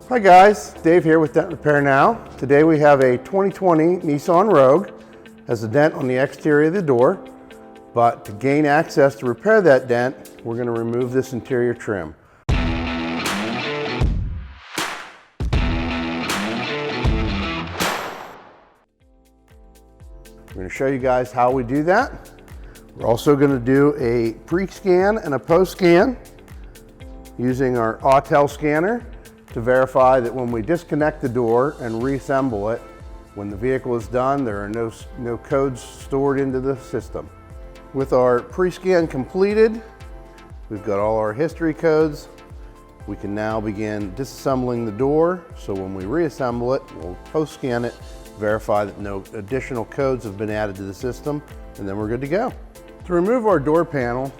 Hi guys, Dave here with Dent Repair Now. Today we have a 2020 Nissan Rogue. Has a dent on the exterior of the door, but to gain access to repair that dent, we're going to remove this interior trim. I'm going to show you guys how we do that. We're also going to do a pre-scan and a post-scan using our Autel scanner to verify that when we disconnect the door and reassemble it, when the vehicle is done, there are no codes stored into the system. With our pre-scan completed, we've got all our history codes. We can now begin disassembling the door, so when we reassemble it, we'll post-scan it, verify that no additional codes have been added to the system, and then we're good to go. To remove our door panel,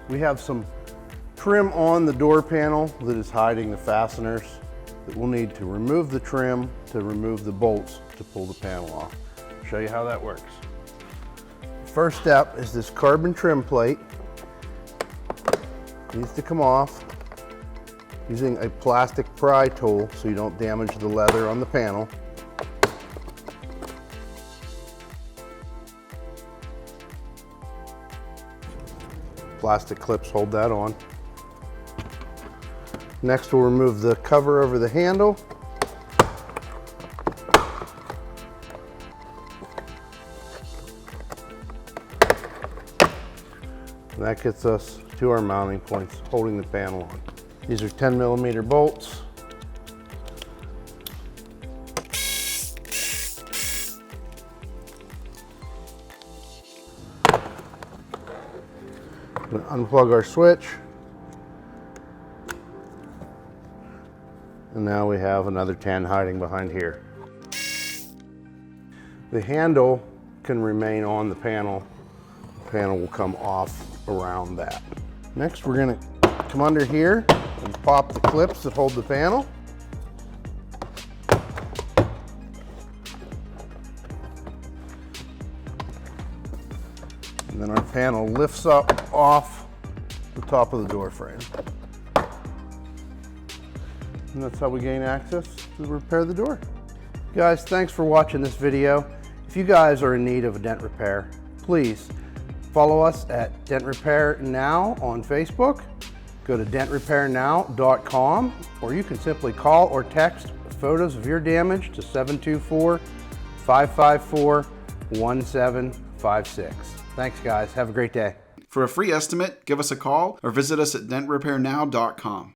we have some trim on the door panel that is hiding the fasteners that we'll need to remove the trim to remove the bolts to pull the panel off. I'll show you how that works. First step is this carbon trim plate. It needs to come off using a plastic pry tool so you don't damage the leather on the panel. Plastic clips hold that on. Next, we'll remove the cover over the handle. And that gets us to our mounting points holding the panel on. These are 10mm bolts. I'm going to unplug our switch. And now we have another 10 hiding behind here. The handle can remain on the panel. The panel will come off around that. Next, we're going to come under here and pop the clips that hold the panel. And then our panel lifts up off the top of the door frame. And that's how we gain access to repair the door. Guys, thanks for watching this video. If you guys are in need of a dent repair, please follow us at Dent Repair Now on Facebook. Go to dentrepairnow.com, or you can simply call or text photos of your damage to 724-554-1756. Thanks guys, have a great day. For a free estimate, give us a call or visit us at dentrepairnow.com.